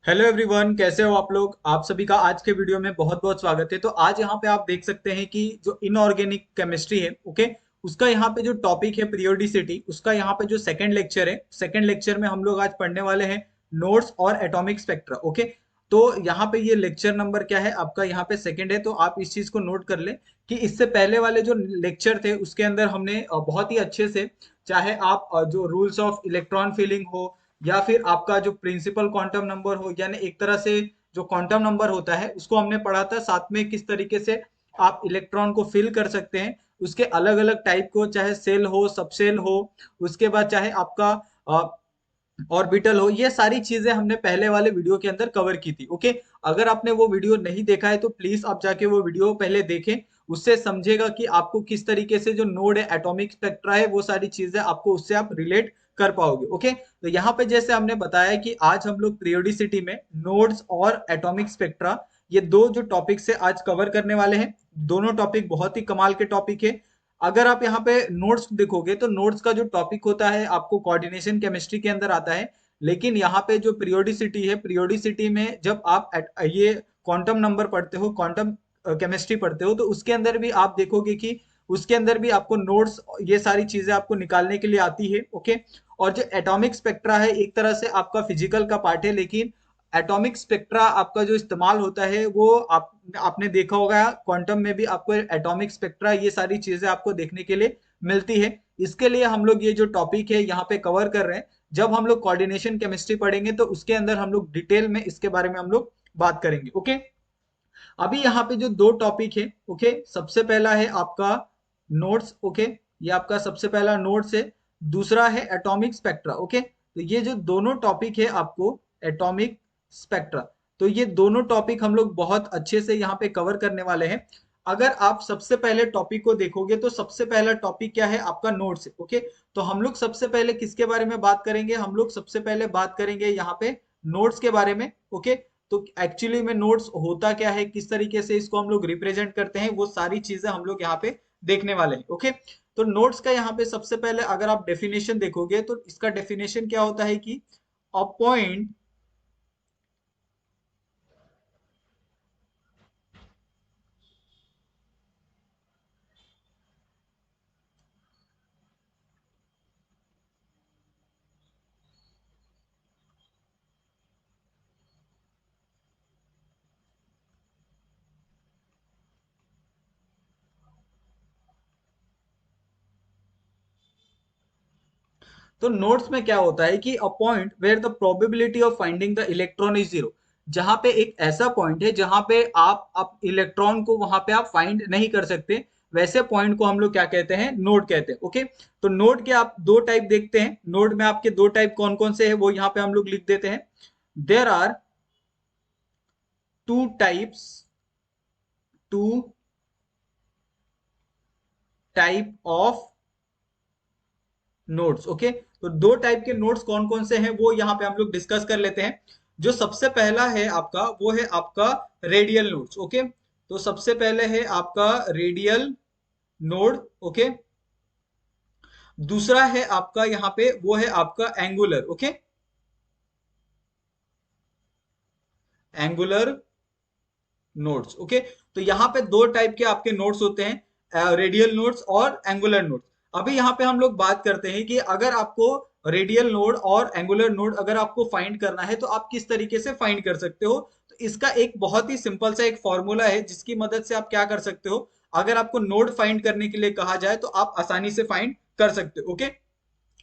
Hello everyone, कैसे हो आप लोग। आप सभी का आज के वीडियो में बहुत बहुत स्वागत है। तो आज यहाँ पे आप देख सकते हैं कि जो इनऑर्गेनिक केमिस्ट्री है, ओके, उसका यहाँ पे जो टॉपिक है पीरियोडिसिटी, उसका यहाँ पे जो सेकंड लेक्चर है, सेकंड लेक्चर में हम लोग आज पढ़ने वाले हैं नोड्स और एटॉमिक स्पेक्ट्रा। ओके, तो यहाँ पे ये लेक्चर नंबर क्या है आपका, यहाँ पे सेकंड है। तो आप इस चीज को नोट कर ले कि इससे पहले वाले जो लेक्चर थे उसके अंदर हमने बहुत ही अच्छे से, चाहे आप जो रूल्स ऑफ इलेक्ट्रॉन फीलिंग हो या फिर आपका जो प्रिंसिपल क्वांटम नंबर हो, यानी एक तरह से जो क्वांटम नंबर होता है उसको हमने पढ़ा था। साथ में किस तरीके से आप इलेक्ट्रॉन को फिल कर सकते हैं, उसके अलग अलग टाइप को, चाहे सेल हो, सबसेल हो, उसके बाद चाहे आपका ऑर्बिटल हो, ये सारी चीजें हमने पहले वाले वीडियो के अंदर कवर की थी। ओके, अगर आपने वो वीडियो नहीं देखा है तो प्लीज आप जाके वो वीडियो पहले देखें। उससे समझेगा कि आपको किस तरीके से जो नोड है, एटॉमिक स्पेक्ट्रा है, वो सारी चीजें आपको उससे आप रिलेट कर पाओगे। ओके, तो यहाँ पे जैसे हमने बताया कि आज हम लोग पीरियोडिसिटी में नोड्स और एटॉमिक स्पेक्ट्रा, ये दो जो टॉपिक से आज कवर करने वाले हैं। दोनों टॉपिक बहुत ही कमाल के टॉपिक है। अगर आप यहाँ पे नोट्स देखोगे तो नोट्स का जो टॉपिक होता है आपको कोऑर्डिनेशन केमिस्ट्री के अंदर आता है। लेकिन यहाँ पे जो पीरियोडिसिटी है, पीरियोडिसिटी में जब आप ये क्वांटम नंबर पढ़ते हो, क्वांटम केमिस्ट्री पढ़ते हो, तो उसके अंदर भी आप देखोगे कि उसके अंदर भी आपको नोट्स, ये सारी चीजें आपको निकालने के लिए आती है। ओके, और जो एटॉमिक स्पेक्ट्रा है एक तरह से आपका फिजिकल का पार्ट है, लेकिन एटॉमिक स्पेक्ट्रा आपका जो इस्तेमाल होता है वो आपने देखा होगा क्वांटम में भी आपको एटॉमिक स्पेक्ट्रा, ये सारी चीजें आपको देखने के लिए मिलती है। इसके लिए हम लोग ये जो टॉपिक है यहाँ पे कवर कर रहे हैं। जब हम लोग कोऑर्डिनेशन केमिस्ट्री पढ़ेंगे तो उसके अंदर हम लोग डिटेल में इसके बारे में हम लोग बात करेंगे। ओके, अभी यहाँ पे जो दो टॉपिक है, ओके, सबसे पहला है आपका नोड्स। ओके, ये आपका सबसे पहला नोड्स है। दूसरा है एटॉमिक स्पेक्ट्रा। ओके, तो ये जो दोनों टॉपिक है आपको एटॉमिक स्पेक्ट्रा, तो ये दोनों टॉपिक हम लोग बहुत अच्छे से यहाँ पे कवर करने वाले हैं। अगर आप सबसे पहले टॉपिक को देखोगे तो सबसे पहला टॉपिक क्या है आपका, नोड्स है। ओके, तो हम लोग सबसे पहले किसके बारे में बात करेंगे, हम लोग सबसे पहले बात करेंगे यहाँ पे नोड्स के बारे में। ओके, तो एक्चुअली में नोट्स होता क्या है, किस तरीके से इसको हम लोग रिप्रेजेंट करते हैं, वो सारी चीजें हम लोग यहाँ पे देखने वाले हैं। ओके, तो नोट्स का यहाँ पे सबसे पहले अगर आप डेफिनेशन देखोगे तो इसका डेफिनेशन क्या होता है कि अ पॉइंट, तो नोट्स में क्या होता है कि a point where the probability of finding the electron is zero, जहां पे एक ऐसा पॉइंट है जहां पे आप इलेक्ट्रॉन को वहां पे आप फाइंड नहीं कर सकते, वैसे पॉइंट को हम लोग क्या कहते हैं, नोड कहते हैं। ओके, तो नोड के आप दो टाइप देखते हैं। नोड में आपके दो टाइप कौन कौन से हैं वो यहाँ पे हम लोग लिख देते हैं। There are two types, two type of nodes. Okay, तो दो टाइप के नोड्स कौन कौन से हैं वो यहाँ पे हम लोग डिस्कस कर लेते हैं। जो सबसे पहला है आपका वो है आपका रेडियल नोड्स। ओके, तो सबसे पहले है आपका रेडियल नोड। ओके, दूसरा है आपका यहाँ पे वो है आपका angular. Okay, angular nodes. Okay, तो यहाँ पे दो टाइप के आपके नोड्स होते हैं, रेडियल नोड्स और एंगुलर नोड्स। अभी यहाँ पे हम लोग बात करते हैं कि अगर आपको रेडियल नोड और एंगुलर नोड अगर आपको फाइंड करना है तो आप किस तरीके से फाइंड कर सकते हो। तो इसका एक बहुत ही सिंपल सा एक फॉर्मूला है जिसकी मदद से आप क्या कर सकते हो, अगर आपको नोड फाइंड करने के लिए कहा जाए तो आप आसानी से फाइंड कर सकते हो। ओके,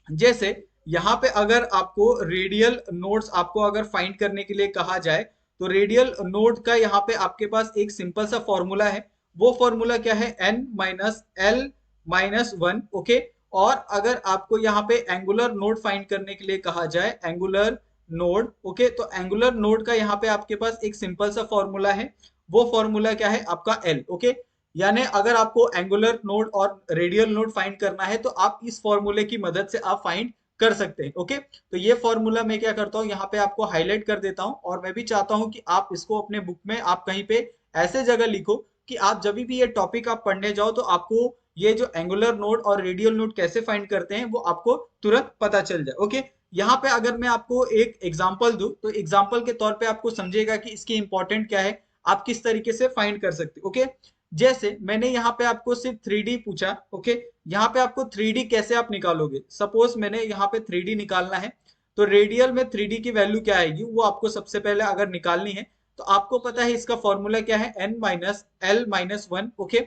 जैसे यहाँ पे अगर आपको रेडियल नोड्स आपको अगर फाइंड करने के लिए कहा जाए तो रेडियल नोड का यहाँ पे आपके पास एक सिंपल सा फॉर्मूला है। वो फॉर्मूला क्या है, n minus L minus one. Okay, और अगर आपको यहाँ पे एंगुलर नोड फाइंड करने के लिए कहा जाए, एंगुलर नोड, ओके, तो एंगुलर नोड का यहाँ पे आपके पास एक सिंपल सा फॉर्मूला है। वो फॉर्मूला क्या है आपका एल। ओके, यानी अगर आपको एंगुलर नोड और रेडियल नोड फाइंड करना है तो आप इस फॉर्मूले की मदद से आप फाइंड कर सकते हैं। ओके, तो ये फॉर्मूला मैं क्या करता हूँ यहाँ पे आपको हाईलाइट कर देता हूँ, और मैं भी चाहता हूँ कि आप इसको अपने बुक में आप कहीं पे ऐसे जगह लिखो कि आप जब भी ये टॉपिक आप पढ़ने जाओ तो आपको ये जो एंगुलर नोड और रेडियल नोड कैसे फाइंड करते हैं वो आपको तुरंत पता चल जाए। ओके, यहाँ पे अगर मैं आपको एक एग्जांपल दूं तो एग्जांपल के तौर पे आपको समझेगा कि इसकी इंपॉर्टेंट क्या है, आप किस तरीके से फाइंड कर सकते हो। ओके, जैसे मैंने यहाँ पे आपको सिर्फ 3D पूछा। ओके, यहाँ पे आपको 3D कैसे आप निकालोगे, सपोज मैंने यहाँ पे 3D निकालना है, तो रेडियल में 3D की वैल्यू क्या आएगी वो आपको सबसे पहले अगर निकालनी है तो आपको पता है इसका फॉर्मूला क्या है, n minus L minus one. Okay,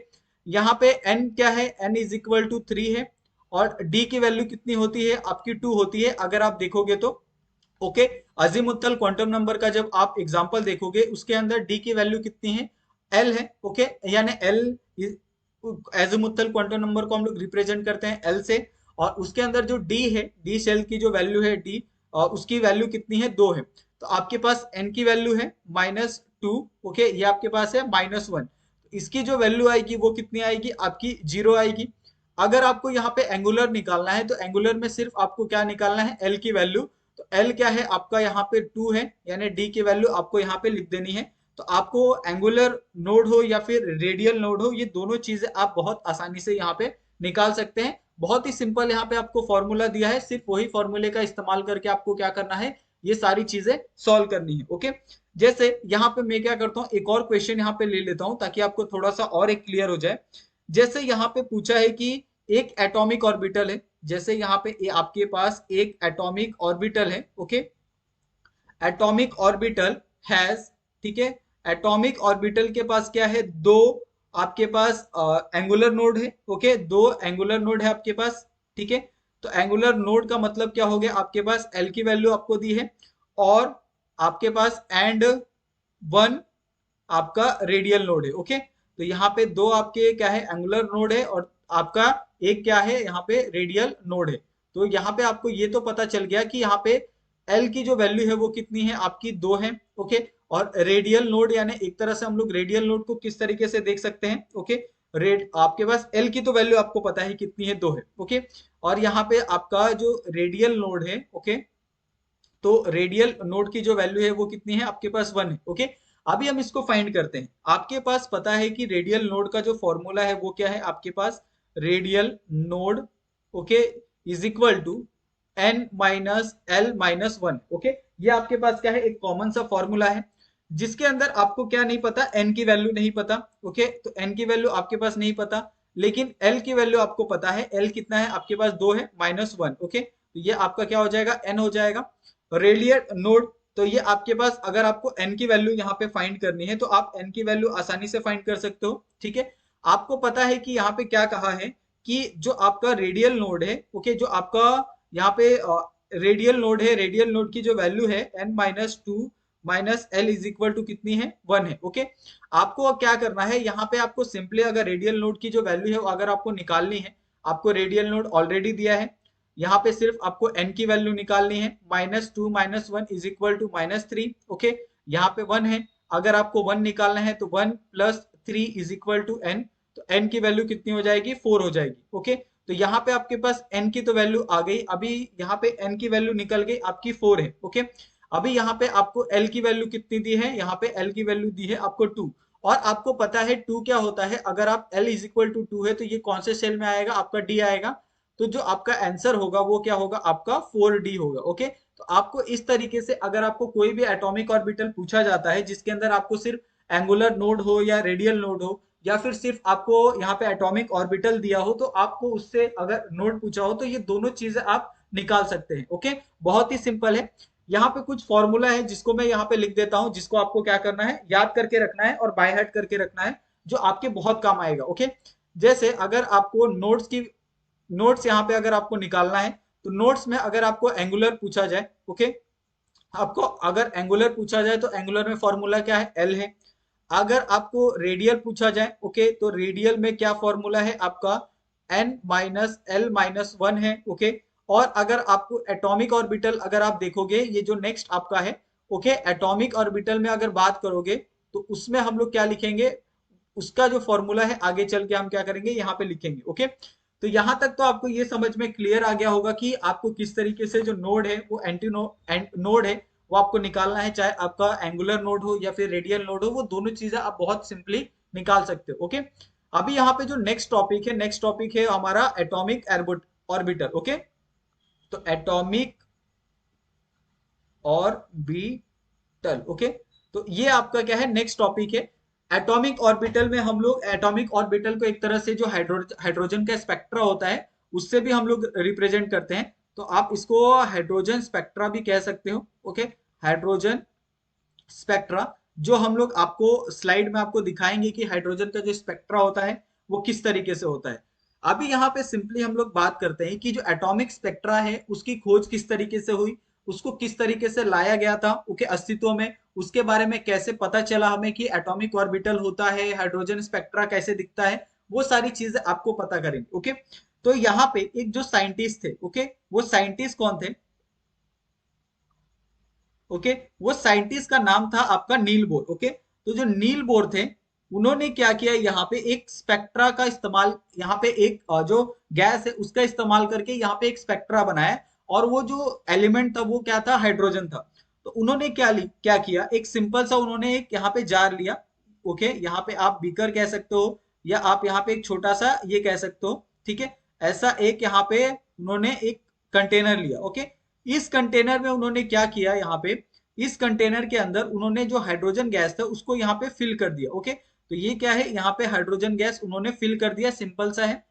यहाँ पे n क्या है, n इज इक्वल टू 3 है, और d की वैल्यू कितनी होती है आपकी 2 होती है अगर आप देखोगे तो। ओके, अजीमुथल क्वांटम नंबर का जब आप एग्जांपल देखोगे उसके अंदर d की वैल्यू कितनी है, l है। ओके, यानी l, अजीमुथल क्वांटम नंबर को हम लोग रिप्रेजेंट करते हैं l से, और उसके अंदर जो d है, d शेल की जो वैल्यू है d, उसकी वैल्यू कितनी है, 2 है। तो आपके पास n की वैल्यू है -2। ओके, ये आपके पास है -1, इसकी जो वैल्यू आएगी वो कितनी आएगी आपकी 0 आएगी। अगर आपको यहाँ पे एंगुलर निकालना है तो एंगुलर में सिर्फ आपको क्या निकालना है, एल की वैल्यू। तो एल क्या है आपका यहाँ पे 2 है, यानी डी की वैल्यू आपको यहाँ पे लिख देनी है। तो आपको एंगुलर नोड हो या फिर रेडियल नोड हो, ये दोनों चीजें आप बहुत आसानी से यहाँ पे निकाल सकते हैं। बहुत ही सिंपल यहाँ पे आपको फॉर्मूला दिया है, सिर्फ वही फॉर्मूले का इस्तेमाल करके आपको क्या करना है, ये सारी चीजें सॉल्व करनी है। ओके, जैसे यहाँ पे मैं क्या करता हूँ, एक और क्वेश्चन यहाँ पे ले लेता हूँ ताकि आपको थोड़ा सा और एक क्लियर हो जाए। जैसे यहाँ पे पूछा है कि एक एटॉमिक ऑर्बिटल है, जैसे यहाँ पे आपके पास एक एटॉमिक ऑर्बिटल है। ओके, एटॉमिक ऑर्बिटल हैज, ठीक है, एटॉमिक ऑर्बिटल के पास क्या है, दो आपके पास एंगुलर नोड है। ओके, दो एंगुलर नोड है आपके पास, ठीक है। तो एंगुलर नोड का मतलब क्या हो गया, आपके पास एल की वैल्यू आपको दी है, और आपके पास एंड वन आपका रेडियल नोड है। ओके, तो यहाँ पे दो आपके क्या है, एंगुलर नोड है, और आपका एक क्या है यहाँ पे रेडियल नोड है। तो यहाँ पे आपको ये तो पता चल गया कि यहाँ पे एल की जो वैल्यू है वो कितनी है आपकी 2 है। ओके, और रेडियल नोड यानी एक तरह से हम लोग रेडियल नोड को किस तरीके से देख सकते हैं। ओके, रेड आपके पास एल की तो वैल्यू आपको पता है कितनी है, 2 है। ओके, और यहाँ पे आपका जो रेडियल नोड है, ओके, तो रेडियल नोड की जो वैल्यू है वो कितनी है आपके पास, 1 है। ओके, अभी हम इसको फाइंड करते हैं। आपके पास पता है कि रेडियल नोड का जो फॉर्मूला है वो क्या है आपके पास, radial node, okay, is equal to n minus L minus one. Okay, ये आपके पास क्या है, एक कॉमन सा फॉर्मूला है जिसके अंदर आपको क्या नहीं पता, n की वैल्यू नहीं पता। ओके, तो n की वैल्यू आपके पास नहीं पता, लेकिन l की वैल्यू आपको पता है। l कितना है आपके पास, 2 है, -1। ओके, तो ये आपका क्या हो जाएगा, n हो जाएगा। रेडियल नोड, तो ये आपके पास अगर आपको n की वैल्यू यहाँ पे फाइंड करनी है तो आप n की वैल्यू आसानी से फाइंड कर सकते हो। ठीक है, आपको पता है कि यहाँ पे क्या कहा है कि जो आपका रेडियल नोड है, ओके, जो आपका यहाँ पे रेडियल नोड है, रेडियल नोड की जो वैल्यू है n-2 minus L is equal to कितनी है, 1 है। ओके, आपको क्या करना है, यहाँ पे आपको सिंपली अगर रेडियल नोड की जो वैल्यू है वो अगर आपको निकालनी है, आपको रेडियल नोड ऑलरेडी दिया है, यहाँ पे सिर्फ आपको n की वैल्यू निकालनी है, -2 minus one is equal to -3। Okay, यहाँ पे 1 है, अगर आपको 1 निकालना है तो 1 plus 3 is equal to n, तो n की वैल्यू कितनी हो जाएगी, 4 हो जाएगी। ओके, तो यहाँ पे आपके पास n की तो वैल्यू आ गई, अभी यहाँ पे n की वैल्यू निकल गई आपकी 4 है। ओके, अभी यहाँ पे आपको l की वैल्यू कितनी दी है, यहाँ पे l की वैल्यू दी है आपको 2, और आपको पता है 2 क्या होता है, अगर आप l इज इक्वल टू 2 है तो ये कौन से सेल में आएगा, आपका d आएगा। तो जो आपका आंसर होगा वो क्या होगा आपका 4D होगा। ओके, तो आपको इस तरीके से अगर आपको कोई भी एटॉमिक ऑर्बिटल पूछा जाता है जिसके अंदर आपको सिर्फ एंगुलर नोड हो या रेडियल नोड हो, या फिर सिर्फ आपको यहाँ पे एटॉमिक ऑर्बिटल दिया हो, तो आपको उससे अगर नोड पूछा हो तो ये दोनों चीजें आप निकाल सकते हैं। ओके, बहुत ही सिंपल है। यहाँ पे कुछ फॉर्मूला है जिसको मैं यहाँ पे लिख देता हूँ, जिसको आपको क्या करना है, याद करके रखना है और बाय हार्ट करके रखना है, जो आपके बहुत काम आएगा। ओके, जैसे अगर आपको नोट्स की, नोट्स यहाँ पे अगर आपको निकालना है तो नोट्स में अगर आपको एंगुलर पूछा जाए, ओके, आपको अगर एंगुलर पूछा जाए तो एंगुलर में फॉर्मूला क्या है, एल है। अगर आपको रेडियल पूछा जाए, ओके, तो रेडियल में क्या फॉर्मूला है आपका, N minus L minus one है। ओके, और अगर आपको एटॉमिक ऑर्बिटल अगर आप देखोगे, ये जो नेक्स्ट आपका है, ओके, एटॉमिक ऑर्बिटल में अगर बात करोगे तो उसमें हम लोग क्या लिखेंगे, उसका जो फॉर्मूला है आगे चल के हम क्या करेंगे यहाँ पे लिखेंगे। ओके, तो यहाँ तक तो आपको ये समझ में क्लियर आ गया होगा कि आपको किस तरीके से जो नोड है वो एंटी नोड है वो आपको निकालना है, चाहे आपका एंगुलर नोड हो या फिर रेडियल नोड हो, वो दोनों चीजें आप बहुत सिंपली निकाल सकते हो। ओके, अभी यहाँ पे जो नेक्स्ट टॉपिक है, नेक्स्ट टॉपिक है हमारा एटॉमिक ऑर्बिटल। ओके, तो एटॉमिक ऑर्बिटल। ओके, तो ये आपका क्या है, नेक्स्ट टॉपिक है। एटॉमिक ऑर्बिटल में हम लोग एटॉमिक ऑर्बिटल को एक तरह से जो हाइड्रोजन का स्पेक्ट्रा होता है उससे भी हम लोग रिप्रेजेंट करते हैं, तो आप इसको हाइड्रोजन स्पेक्ट्रा भी कह सकते हो। ओके, हाइड्रोजन स्पेक्ट्रा, जो हम लोग आपको स्लाइड में आपको दिखाएंगे कि हाइड्रोजन का जो स्पेक्ट्रा होता है वो किस तरीके से होता है। अभी यहाँ पे सिंपली हम लोग बात करते हैं कि जो एटॉमिक स्पेक्ट्रा है उसकी खोज किस तरीके से हुई, उसको किस तरीके से लाया गया था ओके अस्तित्व में, उसके बारे में कैसे पता चला हमें कि एटॉमिक ऑर्बिटल होता है, हाइड्रोजन स्पेक्ट्रा कैसे दिखता है, वो सारी चीजें आपको पता करेंगे। ओके, तो यहाँ पे एक जो साइंटिस्ट थे, ओके, वो साइंटिस्ट कौन थे? ओके, वो साइंटिस्ट का नाम था आपका नील बोर। ओके, तो जो नील बोर थे उन्होंने क्या किया, यहाँ पे एक स्पेक्ट्रा का इस्तेमाल, यहाँ पे एक जो गैस है उसका इस्तेमाल करके यहाँ पे एक स्पेक्ट्रा बनाया, और वो जो एलिमेंट था वो क्या था, हाइड्रोजन था। तो उन्होंने क्या किया, एक सिंपल सा उन्होंने एक यहाँ पे जार लिया। ओके, यहाँ पे आप बीकर कह सकते हो या आप यहाँ पे एक छोटा सा ये कह सकते हो, ठीक है। ऐसा एक यहाँ पे उन्होंने एक कंटेनर लिया। ओके, इस कंटेनर में उन्होंने क्या किया, यहाँ पे इस कंटेनर के अंदर उन्होंने जो हाइड्रोजन गैस था उसको यहाँ पे फिल कर दिया। ओके, तो ये क्या है, यहाँ पे हाइड्रोजन गैस उन्होंने फिल कर दिया, सिंपल सा है।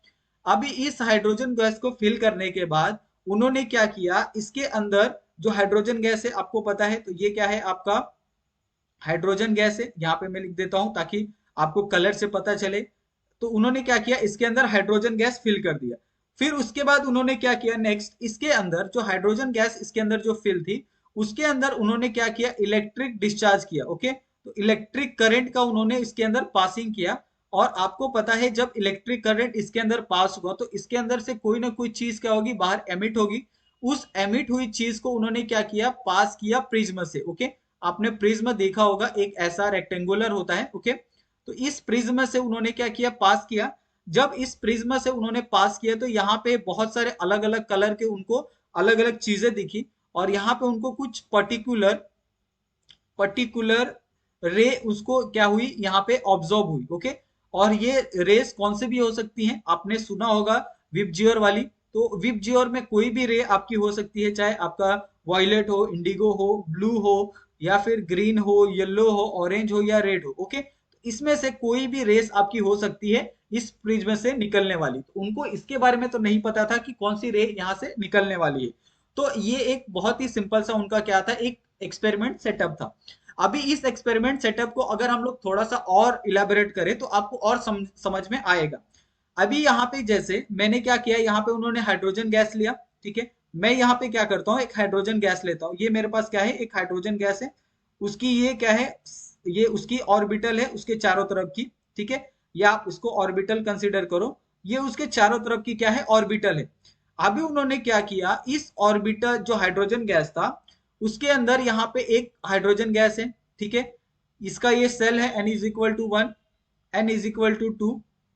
अभी इस हाइड्रोजन गैस को फिल करने के बाद उन्होंने क्या किया, इसके अंदर जो हाइड्रोजन गैस है आपको पता है, तो ये क्या है आपका हाइड्रोजन गैस है। यहाँ पे मैं लिख देता हूं ताकि आपको कलर से पता चले। तो उन्होंने क्या किया, इसके अंदर हाइड्रोजन गैस फिल कर दिया। फिर उसके बाद उन्होंने क्या किया, नेक्स्ट इसके अंदर जो हाइड्रोजन गैस इसके अंदर जो फिल थी उसके अंदर उन्होंने क्या किया, इलेक्ट्रिक डिस्चार्ज किया। ओके, तो इलेक्ट्रिक करंट का उन्होंने इसके अंदर पासिंग किया। और आपको पता है जब इलेक्ट्रिक करंट इसके अंदर पास हुआ तो इसके अंदर से कोई ना कोई चीज क्या होगी, बाहर एमिट होगी। उस एमिट हुई चीज को उन्होंने क्या किया, पास किया प्रिज्म से। ओके, आपने प्रिज्म देखा होगा, एक ऐसा रेक्टेंगुलर होता है। ओके, तो इस प्रिज्म से उन्होंने क्या किया, पास किया। जब इस प्रिज्म से उन्होंने पास किया तो यहाँ पे बहुत सारे अलग अलग कलर के उनको अलग अलग चीजें दिखी, और यहाँ पे उनको कुछ पर्टिकुलर पर्टिकुलर रे उसको क्या हुई, यहाँ पे ऑब्जॉर्व हुई। ओके, और ये रेस कौन से भी हो सकती हैं, आपने सुना होगा विपजियोर वाली। तो विपजियोर में कोई भी रे आपकी हो सकती है, चाहे आपका वॉयलेट हो, इंडिगो हो, ब्लू हो, या फिर ग्रीन हो, येलो हो, ऑरेंज हो, या रेड हो। ओके, तो इसमें से कोई भी रेस आपकी हो सकती है इस प्रिज्म से निकलने वाली। तो उनको इसके बारे में तो नहीं पता था कि कौन सी रे यहाँ से निकलने वाली है। तो ये एक बहुत ही सिंपल सा उनका क्या था, एक एक्सपेरिमेंट सेटअप था। अभी इस एक्सपेरिमेंट सेटअप को अगर हम लोग थोड़ा सा और इलेबोरेट करें तो आपको और समझ में आएगा। अभी यहाँ पे जैसे मैंने क्या किया, यहाँ पे उन्होंने हाइड्रोजन गैस लिया, ठीक है। मैं यहाँ पे क्या करता हूँ, एक हाइड्रोजन गैस लेता हूँ। ये मेरे पास क्या है, एक हाइड्रोजन गैस है। उसकी ये क्या है, ये उसकी ऑर्बिटल है उसके चारों तरफ की, ठीक है। या आप इसको ऑर्बिटल कंसिडर करो, ये उसके चारों तरफ की क्या है, ऑर्बिटल है। अभी उन्होंने क्या किया, इस ऑर्बिटल जो हाइड्रोजन गैस था उसके अंदर यहाँ पे एक हाइड्रोजन गैस है, ठीक है। इसका ये सेल है n is equal to 1, n is equal to 2,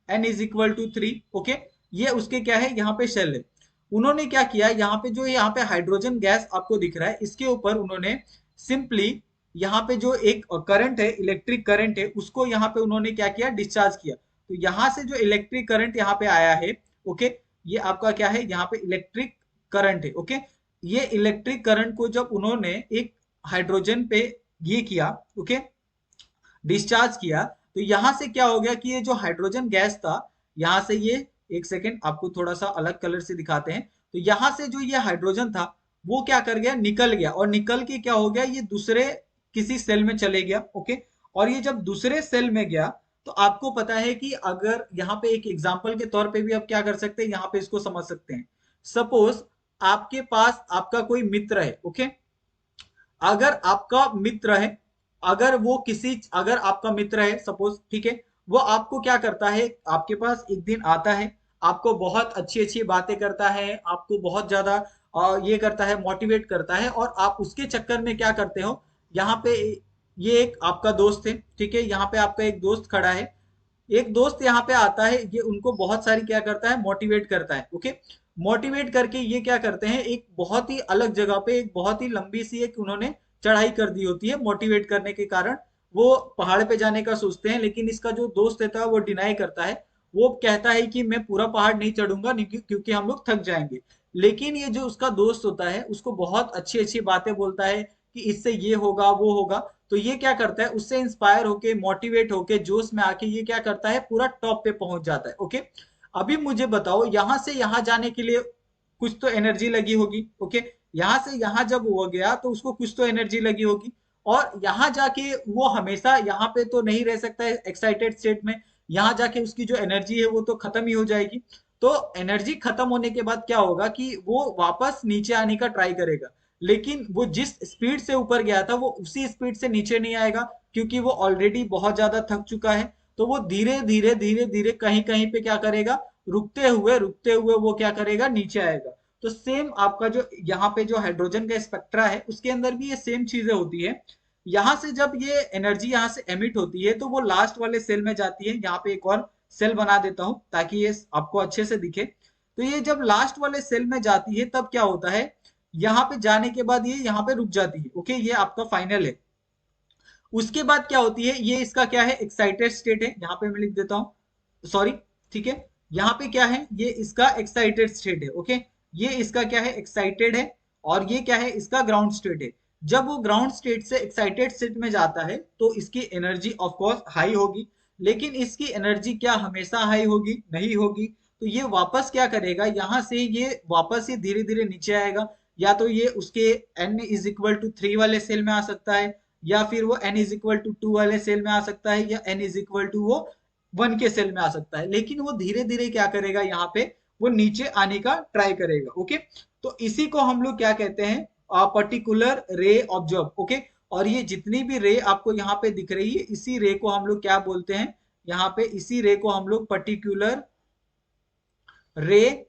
n is equal to 3। Okay, ये उसके क्या है, यहाँ पे शेल है। उन्होंने क्या किया, यहाँ पे जो यहाँ पे हाइड्रोजन गैस आपको दिख रहा है इसके ऊपर उन्होंने सिंपली यहाँ पे जो एक करंट है, इलेक्ट्रिक करंट है, उसको यहाँ पे उन्होंने क्या किया, डिस्चार्ज किया। तो यहाँ से जो इलेक्ट्रिक करंट यहाँ पे आया है, ओके, ये आपका क्या है, यहाँ पे इलेक्ट्रिक करंट है। ओके, ये इलेक्ट्रिक करंट को जब उन्होंने एक हाइड्रोजन पे ये किया, ओके, डिस्चार्ज किया, तो यहां से क्या हो गया कि ये जो हाइड्रोजन गैस था, यहां से ये, एक सेकेंड आपको थोड़ा सा अलग कलर से दिखाते हैं। तो यहां से जो ये हाइड्रोजन था वो क्या कर गया, निकल गया, और निकल के क्या हो गया, ये दूसरे किसी सेल में चले गया। ओके, और ये जब दूसरे सेल में गया तो आपको पता है कि अगर यहाँ पे एक एग्जाम्पल के तौर पे भी आप क्या कर सकते हैं, यहाँ पे इसको समझ सकते हैं। सपोज आपके पास आपका कोई मित्र है। ओके, अगर आपका मित्र है, अगर आपका मित्र है सपोज, ठीक है, वो आपको क्या करता है, आपके पास एक दिन आता है, आपको बहुत अच्छी अच्छी बातें करता है, आपको बहुत ज्यादा ये करता है, मोटिवेट करता है, और आप उसके चक्कर में क्या करते हो, यहाँ पे ये एक आपका दोस्त है, ठीक है, यहाँ पे आपका एक दोस्त खड़ा है। एक दोस्त यहाँ पे आता है, ये उनको बहुत सारी क्या करता है, मोटिवेट करता है। ओके, मोटिवेट करके ये क्या करते हैं, एक बहुत ही अलग जगह पे एक बहुत ही लंबी सी एक उन्होंने चढ़ाई कर दी होती है। मोटिवेट करने के कारण वो पहाड़ पे जाने का सोचते हैं, लेकिन इसका जो दोस्त रहता है वो डिनाई करता है। वो कहता है कि मैं पूरा पहाड़ नहीं चढ़ूंगा, क्योंकि हम लोग थक जाएंगे। लेकिन ये जो उसका दोस्त होता है उसको बहुत अच्छी अच्छी बातें बोलता है कि इससे ये होगा वो होगा, तो ये क्या करता है, उससे इंस्पायर होके मोटिवेट होके जोश में आके ये क्या करता है, पूरा टॉप पे पहुंच जाता है। ओके, अभी मुझे बताओ यहां से यहां जाने के लिए कुछ तो एनर्जी लगी होगी। ओके, यहां से यहां जब हो गया तो उसको कुछ तो एनर्जी लगी होगी, और यहां जाके वो हमेशा यहाँ पे तो नहीं रह सकता है एक्साइटेड स्टेट में, यहां जाके उसकी जो एनर्जी है वो तो खत्म ही हो जाएगी। तो एनर्जी खत्म होने के बाद क्या होगा कि वो वापस नीचे आने का ट्राई करेगा, लेकिन वो जिस स्पीड से ऊपर गया था वो उसी स्पीड से नीचे नहीं आएगा, क्योंकि वो ऑलरेडी बहुत ज्यादा थक चुका है। तो वो धीरे धीरे धीरे धीरे कहीं कहीं पे क्या करेगा, रुकते हुए वो क्या करेगा, नीचे आएगा। तो सेम आपका जो यहाँ पे जो हाइड्रोजन का स्पेक्ट्रा है उसके अंदर भी ये सेम चीजें होती है। यहाँ से जब ये एनर्जी यहाँ से एमिट होती है तो वो लास्ट वाले सेल में जाती है। यहाँ पे एक और सेल बना देता हूं ताकि ये आपको अच्छे से दिखे। तो ये जब लास्ट वाले सेल में जाती है तब क्या होता है, यहाँ पे जाने के बाद ये यहाँ पे रुक जाती है। ओके, ये आपका फाइनल है। उसके बाद क्या होती है, ये इसका क्या है, एक्साइटेड स्टेट है, यहाँ पे मैं लिख देता हूँ, सॉरी, ठीक है। यहाँ पे क्या है, ये इसका एक्साइटेड स्टेट है। ओके, ये इसका क्या है, एक्साइटेड है, और ये क्या है, इसका ग्राउंड स्टेट है। जब वो ग्राउंड स्टेट से एक्साइटेड स्टेट में जाता है तो इसकी एनर्जी ऑफ कोर्स हाई होगी, लेकिन इसकी एनर्जी क्या हमेशा हाई होगी, नहीं होगी। तो ये वापस क्या करेगा, यहाँ से ये वापस ही धीरे धीरे नीचे आएगा। या तो ये उसके n=3 वाले सेल में आ सकता है, या फिर वो n=2 वाले सेल में आ सकता है, या n= वो 1 के सेल में आ सकता है। लेकिन वो धीरे धीरे क्या करेगा, यहाँ पे वो नीचे आने का ट्राई करेगा। ओके, तो इसी को हम लोग क्या कहते हैं, पर्टिकुलर रे ऑब्जर्व। ओके, और ये जितनी भी रे आपको यहाँ पे दिख रही है, इसी रे को हम लोग क्या बोलते हैं, यहाँ पे इसी रे को हम लोग पर्टिकुलर रे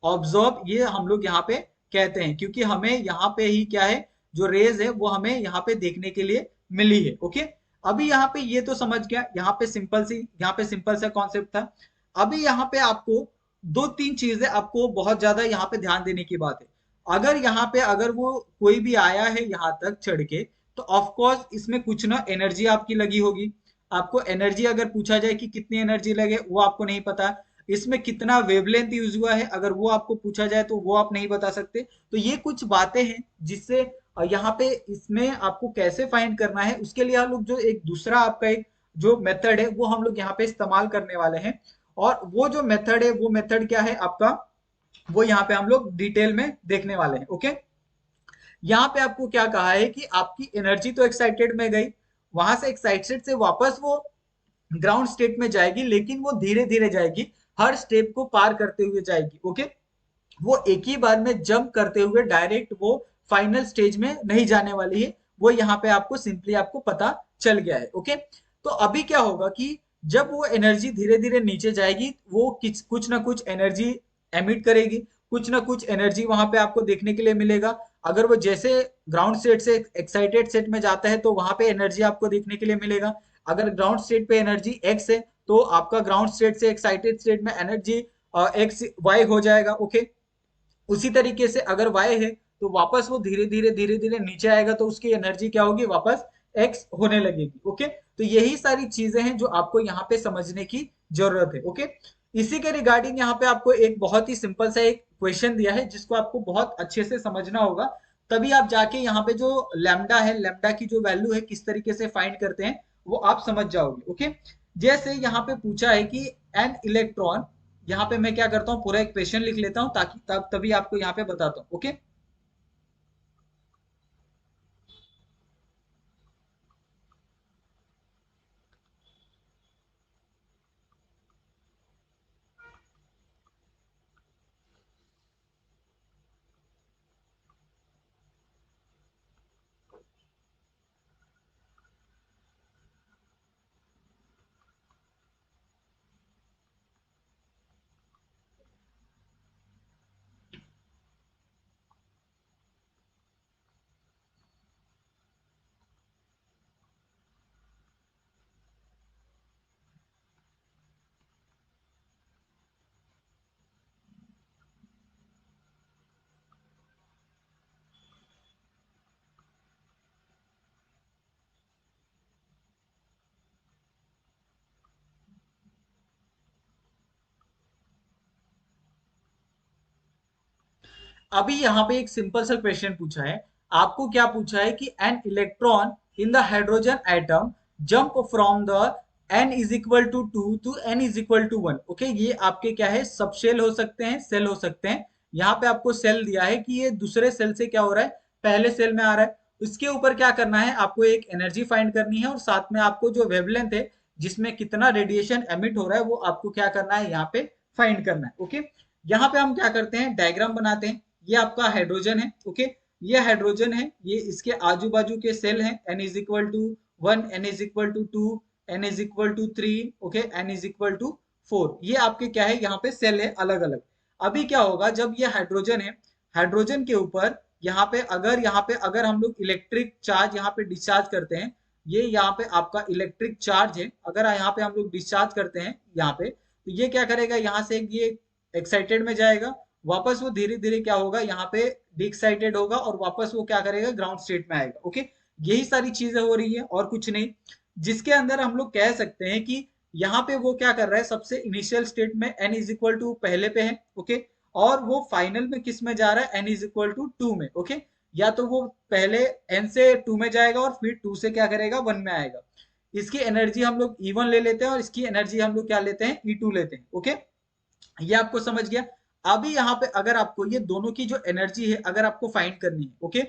ऑब्जर्व, ये हम लोग यहाँ पे कहते हैं, क्योंकि हमें यहाँ पे ही क्या है, जो रेज है वो हमें यहाँ पे देखने के लिए मिली है। ओके, अभी यहाँ पे ये तो समझ गया, यहाँ पे सिंपल सा कॉन्सेप्ट था। अभी यहाँ पे आपको दो तीन चीजें आपको बहुत ज्यादा यहाँ पे ध्यान देने की बात है। अगर यहाँ पे अगर वो कोई भी आया है यहाँ तक चढ़ के, तो ऑफ कोर्स इसमें कुछ ना एनर्जी आपकी लगी होगी। आपको एनर्जी अगर पूछा जाए कि कितनी एनर्जी लगे, वो आपको नहीं पता। इसमें कितना वेवलेंथ यूज हुआ है अगर वो आपको पूछा जाए तो वो आप नहीं बता सकते। तो ये कुछ बातें हैं जिससे यहाँ पे इसमें आपको कैसे फाइंड करना है, उसके लिए हम लोग जो एक दूसरा आपका एक जो मेथड है वो हम लोग यहाँ पे इस्तेमाल करने वाले हैं। और वो जो मेथड है, वो मेथड क्या है आपका, वो यहाँ पे हम लोग डिटेल में देखने वाले हैं। ओके, यहाँ पे आपको क्या कहा है कि आपकी एनर्जी तो एक्साइटेड में गई, वहां से एक्साइटेड से वापस वो ग्राउंड स्टेट में जाएगी, लेकिन वो धीरे धीरे जाएगी, हर स्टेप को पार करते हुए जाएगी। ओके, वो एक ही बार में जंप करते हुए डायरेक्ट वो फाइनल स्टेज में नहीं जाने वाली है। वो यहाँ पे आपको सिंपली आपको पता चल गया है। ओके, तो अभी क्या होगा कि जब वो एनर्जी धीरे धीरे नीचे जाएगी, वो कुछ ना कुछ एनर्जी एमिट करेगी, कुछ ना कुछ एनर्जी वहां पे आपको देखने के लिए मिलेगा। अगर वो जैसे ग्राउंड स्टेट से एक्साइटेड स्टेट में जाता है तो वहां पे एनर्जी आपको देखने के लिए मिलेगा। अगर ग्राउंड स्टेट पे एनर्जी एक्स है तो आपका ग्राउंड स्टेट से एक्साइटेड स्टेट में एनर्जी एक्स वाई हो जाएगा। ओके, उसी तरीके से अगर वाई है तो वापस वो धीरे धीरे नीचे आएगा, तो उसकी एनर्जी क्या होगी, वापस एक्स होने लगेगी। ओके, तो यही सारी चीजें हैं जो आपको यहाँ पे समझने की जरूरत है। ओके, इसी के रिगार्डिंग यहाँ पे आपको एक बहुत ही सिंपल सा एक क्वेश्चन दिया है जिसको आपको बहुत अच्छे से समझना होगा, तभी आप जाके यहाँ पे जो लैम्डा है, लैम्डा की जो वैल्यू है किस तरीके से फाइंड करते हैं वो आप समझ जाओगे। ओके, जैसे यहाँ पे पूछा है कि एन इलेक्ट्रॉन, यहाँ पे मैं क्या करता हूँ, पूरा एक क्वेश्चन लिख लेता हूँ ताकि तभी आपको यहाँ पे बताता हूँ। ओके, अभी यहाँ पे एक सिंपल सा क्वेश्चन पूछा है। आपको क्या पूछा है कि an electron in the hydrogen atom jump from the n is equal to 2 to n is equal to 1। Okay, ये आपके क्या है, सब शेल हो सकते हैं, सेल हो सकते हैं। यहाँ पे आपको सेल दिया है कि ये दूसरे सेल से क्या हो रहा है, पहले सेल में आ रहा है। इसके ऊपर क्या करना है, आपको एक एनर्जी फाइंड करनी है और साथ में आपको जो वेवलेंथ है जिसमें कितना रेडिएशन एमिट हो रहा है वो आपको क्या करना है, यहाँ पे फाइंड करना है। ओके, यहाँ पे हम क्या करते हैं, डायग्राम बनाते हैं। ये आपका हाइड्रोजन है। ओके, ये हाइड्रोजन है, ये इसके आजू बाजू के सेल हैं, n is equal to 1, n is equal to 2, n is equal to 3, okay, n is equal to 4। ये आपके क्या है, यहाँ पे सेल है अलग अलग। अभी क्या होगा, जब ये हाइड्रोजन है, हाइड्रोजन के ऊपर यहाँ पे अगर हम लोग इलेक्ट्रिक चार्ज यहाँ पे डिस्चार्ज करते हैं, ये यहाँ पे आपका इलेक्ट्रिक चार्ज है, अगर यहाँ पे हम लोग डिस्चार्ज करते हैं यहाँ पे, तो ये क्या करेगा, यहाँ से ये एक्साइटेड में जाएगा, वापस वो धीरे धीरे क्या होगा, यहाँ पे डिक्साइटेड होगा और वापस वो क्या करेगा, ग्राउंड स्टेट में आएगा। ओके, यही सारी चीजें हो रही है और कुछ नहीं, जिसके अंदर हम लोग कह सकते हैं कि यहाँ पे वो क्या कर रहा है, सबसे इनिशियल स्टेट में n इज इक्वल टू पहले पे है। ओके, और वो फाइनल में किस में जा रहा है, n इज इक्वल टू 2 में। ओके, या तो वो पहले n से 2 में जाएगा और फिर 2 से क्या करेगा, 1 में आएगा। इसकी एनर्जी हम लोग E1 ले लेते हैं और इसकी एनर्जी हम लोग क्या लेते हैं, E2 लेते हैं। ओके, ये आपको समझ गया। अभी यहाँ पे अगर आपको ये दोनों की जो एनर्जी है अगर आपको फाइंड करनी है, ओके,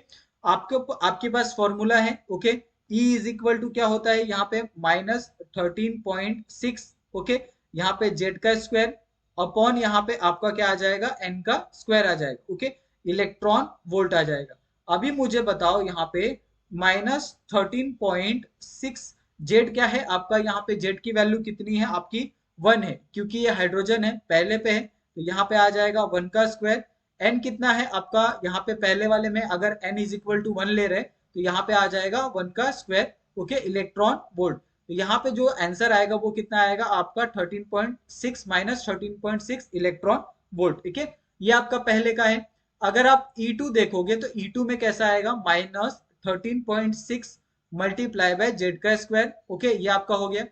आपके पास फॉर्मूला है। Okay, E is equal to क्या होता है, यहाँ पे -13.6, ओके, यहाँ पे Z का स्क्वायर अपॉन यहाँ पे आपका क्या आ जाएगा, N का स्क्वायर आ जाएगा। ओके, इलेक्ट्रॉन वोल्ट आ जाएगा। अभी मुझे बताओ यहाँ पे -13.6 जेड क्या है आपका, यहाँ पे जेड की वैल्यू कितनी है आपकी, 1 है, क्योंकि ये हाइड्रोजन है, पहले पे है, तो यहाँ पे आ जाएगा 1 का स्क्वायर। एन कितना है आपका, यहाँ पे पहले वाले में अगर n इज इक्वल टू 1 ले रहे तो यहाँ पे आ जाएगा 1 का स्क्वायर। ओके, इलेक्ट्रॉन वोल्ट, तो यहाँ पे जो आंसर आएगा वो कितना आएगा आपका 13.6 माइनस 13.6 इलेक्ट्रॉन वोल्ट। ठीक है, ये आपका पहले का है। अगर आप E2 देखोगे तो E2 में कैसा आएगा, -13.6 मल्टीप्लाई बाय जेड का स्क्वायर। ओके, ये आपका हो गया,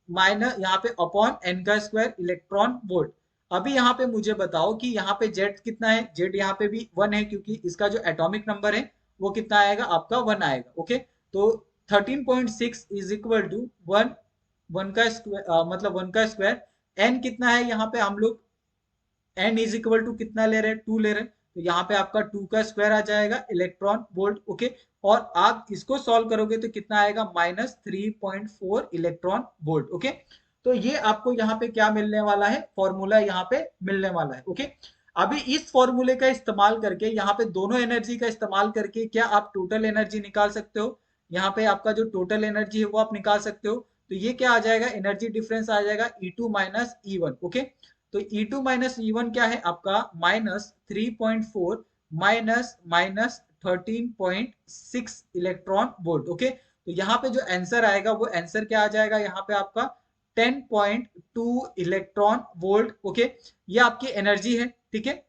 माइनस यहाँ पे अपॉन एन का स्क्वायर इलेक्ट्रॉन वोल्ट। अभी यहाँ पे मुझे बताओ कि यहाँ पे जेड कितना है, जेड यहाँ पे भी 1 है, क्योंकि इसका जो एटॉमिक नंबर है वो कितना आएगा आपका, 1 आएगा। ओके, तो 13.6 इज इक्वल टू 1, 1 का स्क्वायर मतलब 1 का स्क्वायर। एन कितना है, यहाँ पे हम लोग एन इज इक्वल टू कितना ले रहे हैं, 2 ले रहे हैं, तो यहाँ पे आपका 2 का स्क्वायर आ जाएगा इलेक्ट्रॉन वोल्ट। ओके, और आप इसको सॉल्व करोगे तो कितना आएगा, -3.4 इलेक्ट्रॉन वोल्ट। ओके, तो ये आपको यहाँ पे क्या मिलने वाला है, फॉर्मूला यहाँ पे मिलने वाला है। ओके, अभी इस फॉर्मूले का इस्तेमाल करके यहाँ पे दोनों एनर्जी का इस्तेमाल करके क्या आप टोटल एनर्जी निकाल सकते हो, यहाँ पे आपका जो टोटल एनर्जी है वो आप निकाल सकते हो। तो ये क्या आ जाएगा, एनर्जी डिफरेंस आ जाएगा E2 माइनस E1। ओके, तो E2 माइनस E1 क्या है आपका, -3.4 माइनस -13.6 इलेक्ट्रॉन वोल्ट। ओके, तो यहाँ पे जो आंसर आएगा वो आंसर क्या आ जाएगा, यहाँ पे आपका 10.2 इलेक्ट्रॉन वोल्ट। ओके, ये आपकी एनर्जी है। ठीक है,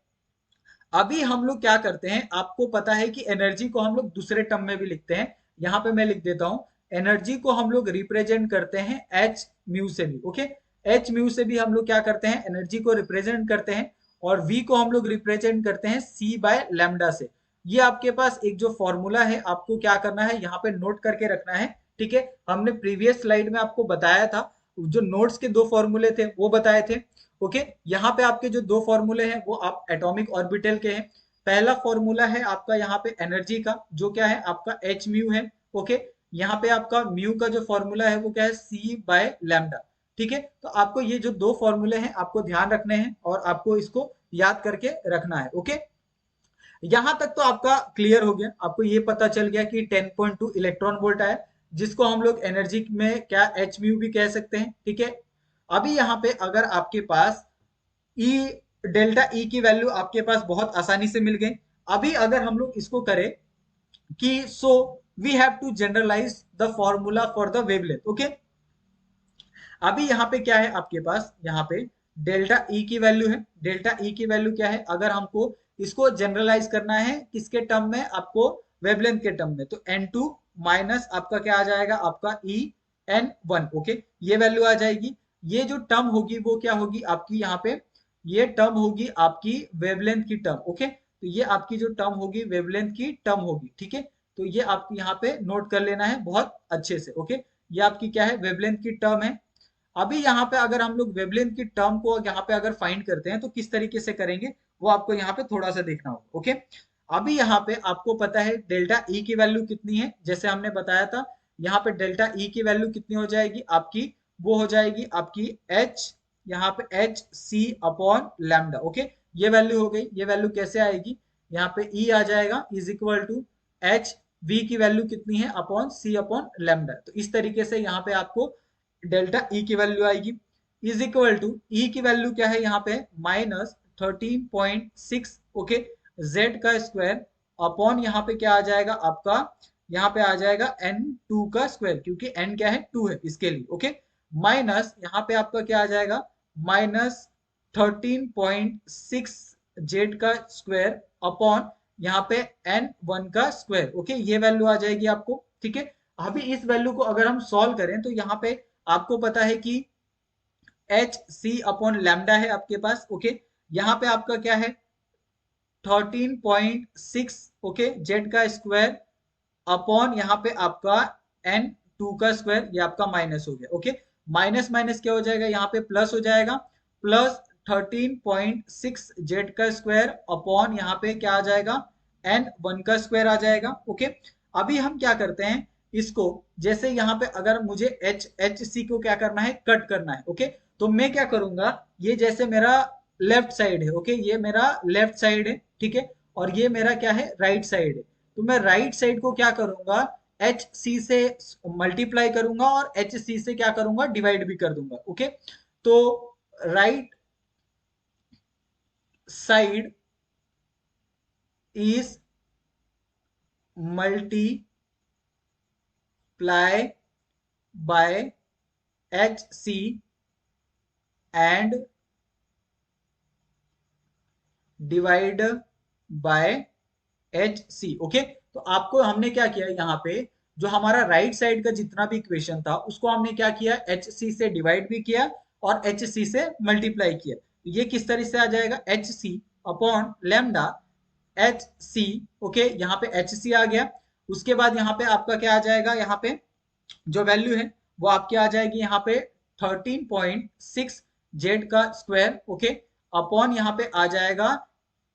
अभी हम लोग क्या करते हैं, आपको पता है कि एनर्जी को हम लोग दूसरे टर्म में भी लिखते हैं। यहाँ पे मैं लिख देता हूँ, एनर्जी को हम लोग रिप्रेजेंट करते हैं एच म्यू से भी। ओके, एच म्यू से भी हम लोग क्या करते हैं, एनर्जी को रिप्रेजेंट करते हैं, और वी को हम लोग रिप्रेजेंट करते हैं सी बाय लैम्डा से। ये आपके पास एक जो फॉर्मूला है आपको क्या करना है, यहाँ पे नोट करके रखना है। ठीक है, हमने प्रीवियस स्लाइड में आपको बताया था, जो नोट्स के दो फॉर्मूले थे वो बताए थे। ओके, यहाँ पे आपके जो दो फॉर्मूले हैं वो आप एटॉमिक ऑर्बिटल के हैं। पहला फॉर्मूला है आपका यहाँ पे एनर्जी का, जो क्या है आपका एच म्यू है। ओके, यहाँ पे आपका म्यू का जो फॉर्मूला है वो क्या है, सी बाय लैम्डा। ठीक है, तो आपको ये जो दो फॉर्मूले हैं आपको ध्यान रखने हैं और आपको इसको याद करके रखना है। ओके, यहां तक तो आपका क्लियर हो गया, आपको ये पता चल गया कि 10.2 इलेक्ट्रॉन वोल्ट आया, जिसको हम लोग एनर्जी में क्या एच म्यू भी कह सकते हैं। ठीक है, अभी यहाँ पे अगर आपके पास ई डेल्टा ई की वैल्यू आपके पास बहुत आसानी से मिल गई। अभी अगर हम लोग इसको करें कि so we have to generalise the formula for the wavelength. Okay, अभी यहाँ पे क्या है आपके पास, यहाँ पे डेल्टा ई की वैल्यू है। डेल्टा ई की वैल्यू क्या है, अगर हमको इसको जनरलाइज करना है किसके टर्म में, आपको वेवलेंथ के टर्म में, तो N2 माइनस आपका क्या आ जाएगा, आपका En1। ओके, ये वैल्यू आ जाएगी। ये जो टर्म होगी वो क्या होगी आपकी, यहाँ पे ये टर्म होगी आपकी वेवलेंथ की टर्म। ओके, तो ये आपकी जो टर्म होगी वेवलेंथ की टर्म होगी, ठीक है। तो ये आपको यहाँ पे नोट कर लेना है बहुत अच्छे से, ओके। ये आपकी क्या है, वेवलेंथ की टर्म है। अभी यहाँ पे अगर हम लोग वेवलेंथ की टर्म को यहाँ पे अगर फाइंड करते हैं तो किस तरीके से करेंगे वो आपको यहाँ पे थोड़ा सा देखना होगा, ओके। अभी यहाँ पे आपको पता है डेल्टा ई की वैल्यू कितनी है, जैसे हमने बताया था। यहाँ पे डेल्टा ई की वैल्यू कितनी हो जाएगी आपकी, वो हो जाएगी आपकी एच, यहाँ पे H C upon lambda, okay. ये वैल्यू हो गई। ये वैल्यू कैसे आएगी, यहाँ पे ई आ जाएगा is equal to H, V की वैल्यू कितनी है अपॉन सी अपॉन लैम्डा। तो इस तरीके से यहाँ पे आपको डेल्टा ई की वैल्यू आएगी इज इक्वल टू ई की वैल्यू क्या है यहाँ पे -13.6, ओके, जेड का स्क्वायर अपॉन यहाँ पे क्या आ जाएगा आपका, यहाँ पे आ जाएगा n2 का स्क्वायर, क्योंकि n क्या है 2 है इसके लिए, ओके। माइनस यहाँ पे आपका क्या आ जाएगा -13.6 जेड का स्क्वायर अपॉन यहाँ पे n1 का स्क्वायर, ओके। ये वैल्यू आ जाएगी आपको, ठीक है। अभी इस वैल्यू को अगर हम सॉल्व करें तो यहाँ पे आपको पता है कि एच सी अपॉन लैम्डा है आपके पास, ओके। यहाँ पे आपका क्या है 13.6, ओके, जेड का स्क्वायर अपॉन यहाँ पे आपका n2 का स्क्वायर, ये आपका माइनस हो गया, ओके। माइनस माइनस क्या हो जाएगा, यहाँ पे प्लस हो जाएगा, प्लस 13.6 जेड का स्क्वायर अपॉन यहाँ पे क्या आ जाएगा n1 का स्क्वायर आ जाएगा, ओके। अभी हम क्या करते हैं इसको, जैसे यहाँ पे अगर मुझे एच सी को क्या करना है, कट करना है, ओके। तो मैं क्या करूंगा, ये जैसे मेरा लेफ्ट साइड है, ओके, ये मेरा लेफ्ट साइड है, ठीक है, और ये मेरा क्या है राइट साइड है। तो मैं राइट साइड को क्या करूंगा, एच सी से मल्टीप्लाई करूंगा और एच सी से क्या करूंगा, डिवाइड भी कर दूंगा, ओके। तो right side is multiply by H C and divide by H C, okay. तो आपको हमने क्या किया यहाँ पे, जो हमारा राइट साइड का जितना भी इक्वेशन था उसको हमने क्या किया, एच सी से डिवाइड भी किया और एच सी से मल्टीप्लाई किया। तो ये किस तरह से आ जाएगा, H C upon lambda H C, okay. यहाँ पे एच सी आ गया। उसके बाद यहाँ पे आपका क्या आ जाएगा, यहाँ पे जो वैल्यू है वो आपकी आ जाएगी यहाँ पे 13.6 जेड का स्क्वायर, ओके, अपॉन यहाँ पे आ जाएगा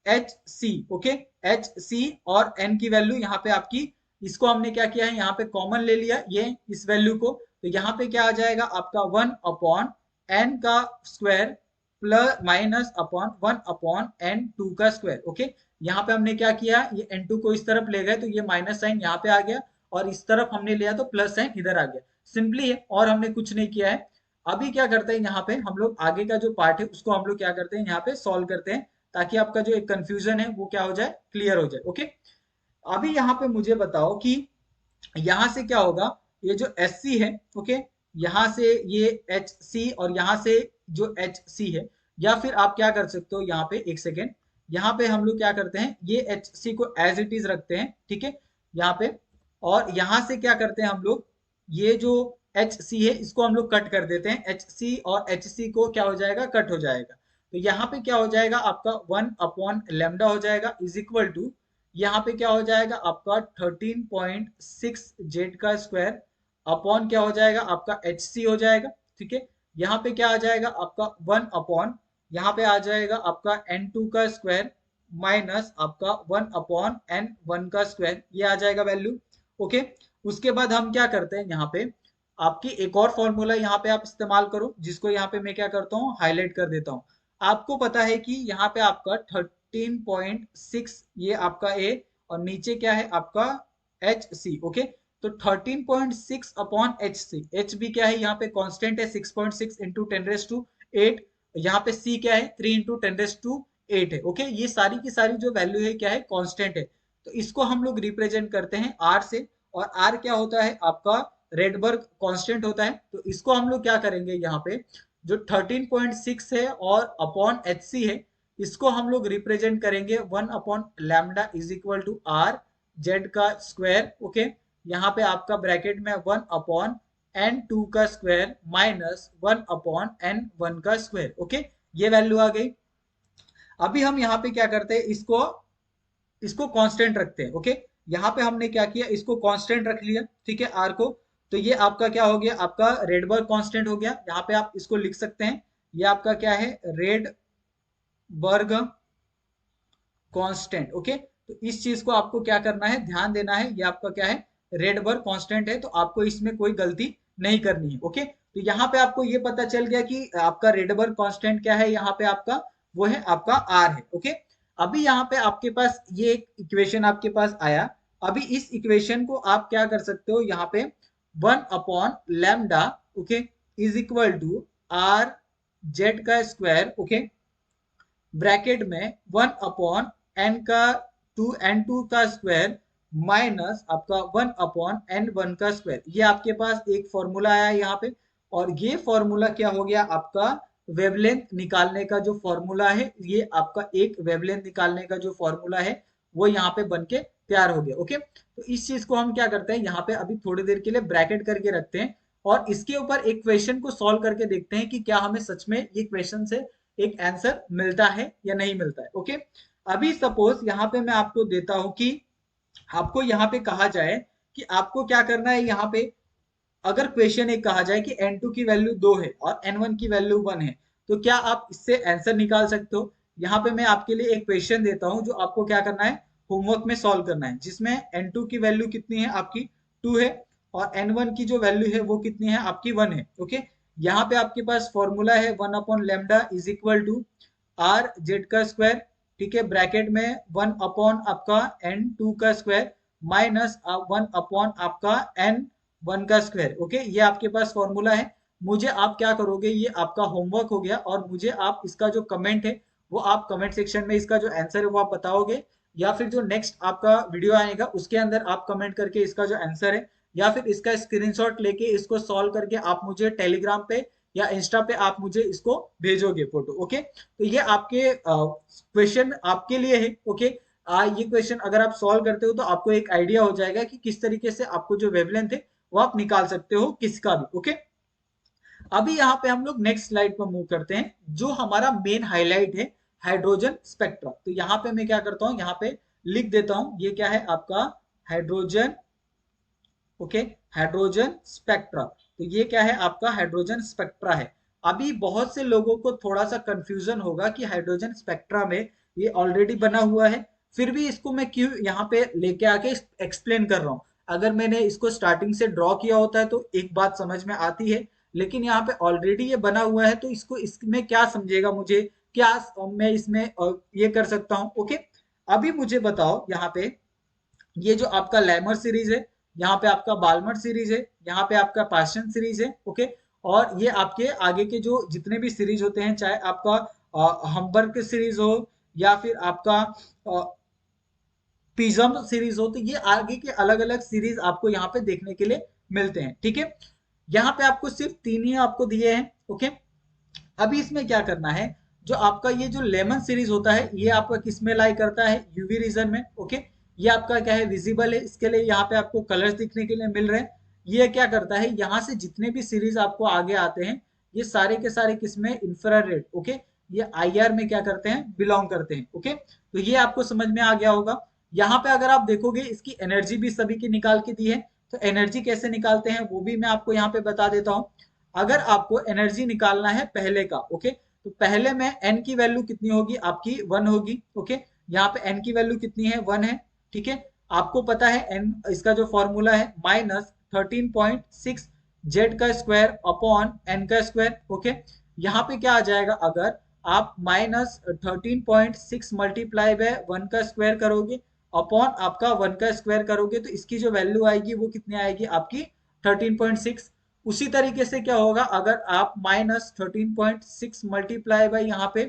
H C, okay. H C और एन की वैल्यू यहाँ पे आपकी, इसको हमने क्या किया है यहाँ पे कॉमन ले लिया ये इस वैल्यू को। तो यहाँ पे क्या आ जाएगा आपका 1 अपॉन एन का square plus minus upon 1 upon N two का स्क्वायर, ओके। यहाँ पे हमने क्या किया, ये एन टू को इस तरफ ले गए तो ये माइनस साइन यहाँ पे आ गया, और इस तरफ हमने लिया तो प्लस साइन इधर आ गया। सिंपली है, और हमने कुछ नहीं किया है। अभी क्या करते हैं यहाँ पे हम लोग आगे का जो पार्ट है उसको हम लोग क्या करते हैं यहाँ पे सॉल्व करते हैं, ताकि आपका जो एक कंफ्यूजन है वो क्या हो जाए, क्लियर हो जाए, ओके। अभी यहाँ पे मुझे बताओ कि यहाँ से क्या होगा, ये जो एस सी है, ओके, यहाँ से ये एच सी और यहाँ से जो एच सी है, या फिर आप क्या कर सकते हो यहाँ पे एक सेकेंड, यहाँ पे हम लोग क्या करते हैं ये एच सी को एज इट इज रखते हैं, ठीक है, यहाँ पे। और यहाँ से क्या करते हैं हम लोग, ये जो एच सी है इसको हम लोग कट कर देते हैं, एच सी और एच सी को क्या हो जाएगा, कट हो जाएगा। तो यहाँ पे क्या हो जाएगा आपका 1 अपॉन लेमडा हो जाएगा इज इक्वल टू, यहाँ पे क्या हो जाएगा आपका 13.6 जेड का स्क्वायर अपॉन क्या हो जाएगा आपका एच सी हो जाएगा, ठीक है। यहाँ पे क्या आ जाएगा आपका 1 अपॉन, यहाँ पे आ जाएगा आपका n2 का स्क्वायर माइनस आपका 1 अपॉन n1 का स्क्वायर, ये आ जाएगा वैल्यू, ओके। उसके बाद हम क्या करते हैं यहाँ पे, आपकी एक और फॉर्मूला यहाँ पे आप इस्तेमाल करो, जिसको यहाँ पे मैं क्या करता हूँ हाईलाइट कर देता हूँ। आपको पता है कि यहाँ पे आपका 13.6 ये आपका ए, और नीचे क्या है आपका एच सी, ओके। तो 13.6 अपॉन एच सी, एच भी क्या है यहाँ पे कांस्टेंट है 6.6 इंटू 10⁸, यहाँ पे सी क्या है 3 इंटू 10⁸ है, ओके। ये सारी की सारी जो वैल्यू है क्या है कांस्टेंट है। तो इसको हम लोग रिप्रेजेंट करते हैं आर से, और आर क्या होता है आपका रेडबर्ग कांस्टेंट होता है। तो इसको हम लोग क्या करेंगे यहाँ पे, जो 13.6 है और अपॉन एच सी है, इसको हम लोग रिप्रेजेंट करेंगे 1 upon lambda is equal to R Z का स्क्वायर, ओके। यहाँ पे आपका ब्रैकेट में 1 अपॉन n2 का स्क्वायर माइनस 1 अपॉन n1 का स्क्वायर, ओके। ये वैल्यू आ गई। अभी हम यहाँ पे क्या करते हैं, इसको इसको कांस्टेंट रखते हैं। ओके, यहाँ पे हमने क्या किया, इसको कांस्टेंट रख लिया, ठीक है, आर को। तो ये आपका क्या हो गया, आपका रेडबर्ग कांस्टेंट हो गया। यहाँ पे आप इसको लिख सकते हैं, ये आपका क्या है, रेडबर्ग कांस्टेंट। ओके, तो इस चीज को आपको क्या करना है, ध्यान देना है, ये आपका क्या है, रेडबर्ग कांस्टेंट है, तो आपको इसमें कोई गलती नहीं करनी है। ओके, तो यहाँ पे आपको ये पता चल गया कि आपका रेडबर्ग कांस्टेंट क्या है, यहाँ पे आपका वो है आपका आर है। ओके, अभी यहाँ पे आपके पास ये एक इक्वेशन आपके पास आया। अभी इस इक्वेशन को आप क्या कर सकते हो, यहाँ पे 1/लैम्डा, okay, is equal to R Z का स्क्वायर, ओके, ब्रैकेट में 1/n का n2 का स्क्वायर माइनस आपका 1/n1 का स्क्वायर। ये आपके पास एक फॉर्मूला आया यहाँ पे, और ये फॉर्मूला क्या हो गया, आपका वेवलेंथ निकालने का जो फॉर्मूला है, ये आपका एक वेवलेंथ निकालने का जो फॉर्मूला है वो यहाँ पे बन के तैयार हो गया। ओके, तो इस चीज को हम क्या करते हैं, यहाँ पे अभी थोड़ी देर के लिए ब्रैकेट करके रखते हैं, और इसके ऊपर एक क्वेश्चन को सॉल्व करके देखते हैं कि क्या हमें सच में ये क्वेश्चन से एक आंसर मिलता है या नहीं मिलता है। ओके, अभी सपोज यहाँ पे मैं आपको देता हूं कि आपको यहाँ पे कहा जाए कि आपको क्या करना है, यहाँ पे अगर क्वेश्चन एक कहा जाए कि n2 की वैल्यू 2 है और n1 की वैल्यू 1 है, तो क्या आप इससे आंसर निकाल सकते हो। यहाँ पे मैं आपके लिए एक क्वेश्चन देता हूं जो आपको क्या करना है, होमवर्क में सॉल्व करना है, जिसमें n2 की वैल्यू कितनी है, आपकी 2 है, और n1 की जो वैल्यू है वो कितनी है, आपकी 1 है। ओके, यहाँ पे आपके पास फॉर्मूला है 1/लैम्डा is equal to R Z का स्क्वायर, ठीक है, ब्रैकेट में 1/ आपका n2 का स्क्वायर माइनस 1/ आपका n1 का स्क्वायर। ओके, ये आपके पास फॉर्मूला है। मुझे आप क्या करोगे, ये आपका होमवर्क हो गया, और मुझे आप इसका जो कमेंट है वो आप कमेंट सेक्शन में इसका जो आंसर है वो आप बताओगे, या फिर जो नेक्स्ट आपका वीडियो आएगा उसके अंदर आप कमेंट करके इसका जो आंसर है, या फिर इसका स्क्रीनशॉट लेके इसको सॉल्व करके आप मुझे टेलीग्राम पे या इंस्टा पे आप मुझे इसको भेजोगे फोटो। ओके, तो ये आपके क्वेश्चन आपके लिए है। ओके, ये क्वेश्चन अगर आप सॉल्व करते हो तो आपको एक आइडिया हो जाएगा कि किस तरीके से आपको जो वेवलेंथ है वो आप निकाल सकते हो किसका भी। ओके, अभी यहाँ पे हम लोग नेक्स्ट स्लाइड पर मूव करते हैं, जो हमारा मेन हाईलाइट है, हाइड्रोजन स्पेक्ट्रा। तो यहाँ पे मैं क्या करता हूँ, यहाँ पे लिख देता हूँ, ये क्या है आपका हाइड्रोजन, ओके, हाइड्रोजन स्पेक्ट्रा। तो ये क्या है, आपका हाइड्रोजन स्पेक्ट्रा है। अभी बहुत से लोगों को थोड़ा सा कंफ्यूजन होगा कि हाइड्रोजन स्पेक्ट्रा में ये ऑलरेडी बना हुआ है, फिर भी इसको मैं क्यों यहाँ पे लेके आके एक्सप्लेन कर रहा हूँ। अगर मैंने इसको स्टार्टिंग से ड्रॉ किया होता है तो एक बात समझ में आती है, लेकिन यहाँ पे ऑलरेडी ये बना हुआ है, तो इसको इसमें क्या समझेगा, मुझे क्या मैं इसमें ये कर सकता हूँ। ओके, अभी मुझे बताओ, यहाँ पे ये जो आपका लैमर सीरीज है, यहाँ पे आपका बाल्मर सीरीज है, यहाँ पे आपका पास्टन सीरीज है। ओके, और ये आपके आगे के जो जितने भी सीरीज होते हैं, चाहे आपका हम्बर्ग सीरीज हो या फिर आपका पिज्म सीरीज हो, तो ये आगे के अलग अलग सीरीज आपको यहाँ पे देखने के लिए मिलते हैं। ठीक है, यहाँ पे आपको सिर्फ 3 ही आपको दिए हैं। ओके, अभी इसमें क्या करना है, जो आपका ये जो लेमन सीरीज होता है ये आपका किस में लाई करता है, यूवी रीजन में। ओके, ये आपका क्या है, विजिबल है, इसके लिए यहाँ पे आपको कलर्स दिखने के लिए मिल रहे हैं। ये क्या करता है, यहाँ से जितने भी सीरीज आपको आगे आते हैं ये सारे के सारे किस में, इंफ्रारेड। ओके, ये आईआर में क्या करते हैं, बिलोंग करते हैं। ओके, तो ये आपको समझ में आ गया होगा। यहाँ पे अगर आप देखोगे इसकी एनर्जी भी सभी की निकाल के दी है, तो एनर्जी कैसे निकालते हैं वो भी मैं आपको यहाँ पे बता देता हूँ। अगर आपको एनर्जी निकालना है पहले का, ओके, तो पहले में एन की वैल्यू कितनी होगी, आपकी 1 होगी। ओके, यहाँ पे एन की वैल्यू कितनी है, 1 है। ठीक है, आपको पता है एन, इसका जो फॉर्मूला है -13.6 जेड का स्क्वायर अपॉन एन का स्क्वायर। ओके, यहाँ पे क्या आ जाएगा, अगर आप -13.6 मल्टीप्लाई बाय 1 का स्क्वायर करोगे अपॉन आपका 1 का स्क्वायर करोगे, तो इसकी जो वैल्यू आएगी वो कितनी आएगी, आपकी 13.6। उसी तरीके से क्या होगा, अगर आप -13.6 मल्टीप्लाई बाई यहाँ पे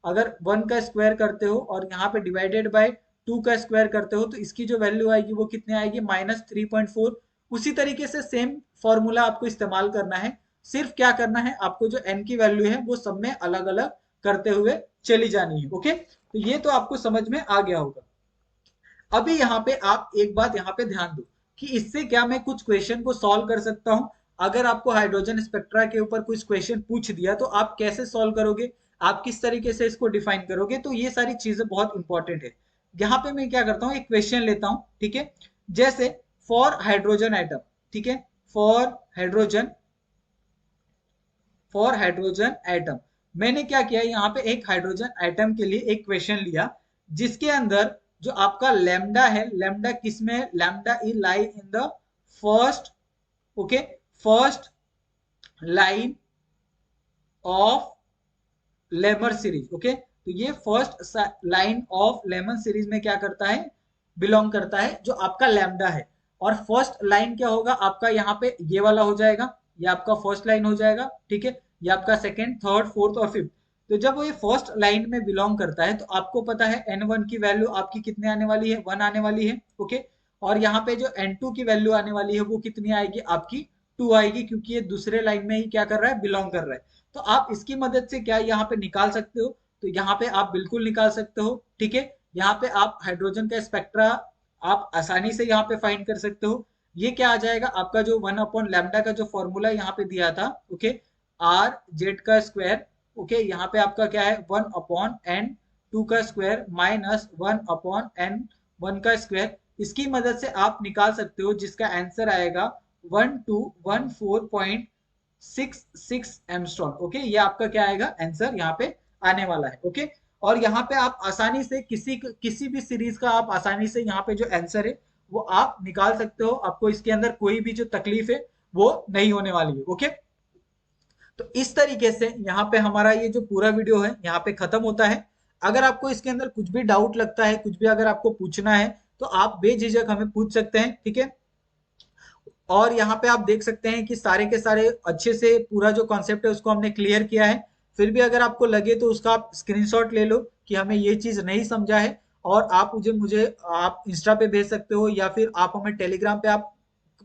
अगर 1 का स्क्वायर करते हो और यहाँ पे डिवाइडेड बाय 2 का स्क्वायर करते हो, तो इसकी जो वैल्यू आएगी वो कितनी आएगी, -3.4। उसी तरीके से सेम फॉर्मूला आपको इस्तेमाल करना है, सिर्फ क्या करना है, आपको जो n की वैल्यू है वो सब में अलग अलग करते हुए चली जानी है। ओके, तो ये तो आपको समझ में आ गया होगा। अभी यहाँ पे आप एक बात यहाँ पे ध्यान दो कि इससे क्या मैं कुछ क्वेश्चन को सॉल्व कर सकता हूँ। अगर आपको हाइड्रोजन स्पेक्ट्रा के ऊपर कुछ क्वेश्चन पूछ दिया तो आप कैसे सॉल्व करोगे, आप किस तरीके से इसको डिफाइन करोगे, तो ये सारी चीजें बहुत इंपॉर्टेंट है। यहाँ पे मैं क्या करता हूँ, एक क्वेश्चन लेता हूँ, ठीक है। जैसे फॉर हाइड्रोजन एटम, ठीक है, for hydrogen, for hydrogen atom, मैंने क्या किया, यहाँ पे एक हाइड्रोजन एटम के लिए एक क्वेश्चन लिया, जिसके अंदर जो आपका लैम्डा है, लैम्डा किस में है, lambda is lie in the first, okay, first line of Lyman series, okay. तो ये first line of Lyman series में क्या करता है, बिलोंग करता है, जो आपका लैम्डा है। और फर्स्ट लाइन क्या होगा आपका, यहाँ पे ये वाला हो जाएगा, ये आपका फर्स्ट लाइन हो जाएगा, ठीक है। ये आपका सेकंड, थर्ड, फोर्थ और फिफ्थ। तो जब वो ये फर्स्ट लाइन में बिलोंग करता है, तो आपको पता है N1 की वैल्यू आपकी कितने आने वाली है, 1 आने वाली है, ओके। और यहाँ पे जो N2 की वैल्यू आने वाली है वो कितनी आएगी आपकी, 2 आएगी, क्योंकि ये दूसरे लाइन में ही क्या कर रहा है, बिलोंग कर रहा है। तो आप इसकी मदद से क्या यहाँ पे निकाल सकते हो, तो यहाँ पे आप बिल्कुल निकाल सकते हो, ठीक है। यहाँ पे आप हाइड्रोजन का स्पेक्ट्रा आप आसानी से यहाँ पे फाइंड कर सकते हो। ये क्या आ जाएगा आपका, जो 1/लैम्डा का जो फॉर्मूला यहाँ पे दिया था, ओके, आर जेड का स्क्वायर, ओके, यहाँ पे आपका क्या है, 1/n2 का स्क्वायर माइनस 1/n1 का स्क्वायर। इसकी मदद से आप निकाल सकते हो, जिसका आंसर आएगा 1214.66 एमस्ट्रॉन, ओके। ये आपका क्या आएगा आंसर, यहाँ पे आने वाला है, ओके। और यहाँ पे आप आसानी से किसी भी सीरीज का आप आसानी से यहाँ पे जो आंसर है वो आप निकाल सकते हो। आपको इसके अंदर कोई भी जो तकलीफ है वो नहीं होने वाली है, ओके। तो इस तरीके से यहाँ पे हमारा ये जो पूरा वीडियो है यहाँ पे खत्म होता है। अगर आपको इसके अंदर कुछ भी डाउट लगता है, कुछ भी अगर आपको पूछना है, तो आप बेझिझक हमें पूछ सकते हैं, ठीक है। और यहाँ पे आप देख सकते हैं कि सारे के सारे अच्छे से पूरा जो कॉन्सेप्ट है उसको हमने क्लियर किया है। फिर भी अगर आपको लगे तो उसका आप स्क्रीनशॉट ले लो कि हमें ये चीज नहीं समझा है, और आप मुझे मुझे आप इंस्टा पे भेज सकते हो, या फिर आप हमें टेलीग्राम पे आप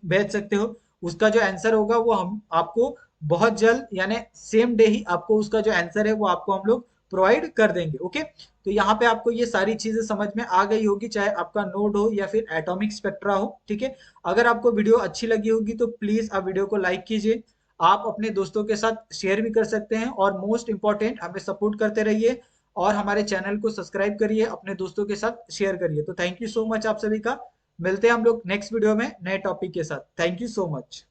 भेज सकते हो। उसका जो आंसर होगा वो हम आपको बहुत जल्द, यानी सेम डे ही आपको उसका जो आंसर है वो आपको हम लोग प्रोवाइड कर देंगे, ओके। तो यहाँ पे आपको ये सारी चीजें समझ में आ गई होगी, चाहे आपका नोड हो या फिर एटॉमिक स्पेक्ट्रा हो, ठीक है। अगर आपको वीडियो अच्छी लगी होगी तो प्लीज आप वीडियो को लाइक कीजिए, आप अपने दोस्तों के साथ शेयर भी कर सकते हैं, और मोस्ट इंपॉर्टेंट हमें सपोर्ट करते रहिए, और हमारे चैनल को सब्सक्राइब करिए, अपने दोस्तों के साथ शेयर करिए। तो थैंक यू सो मच आप सभी का। मिलते हैं हम लोग नेक्स्ट वीडियो में नए टॉपिक के साथ। Thank you so much.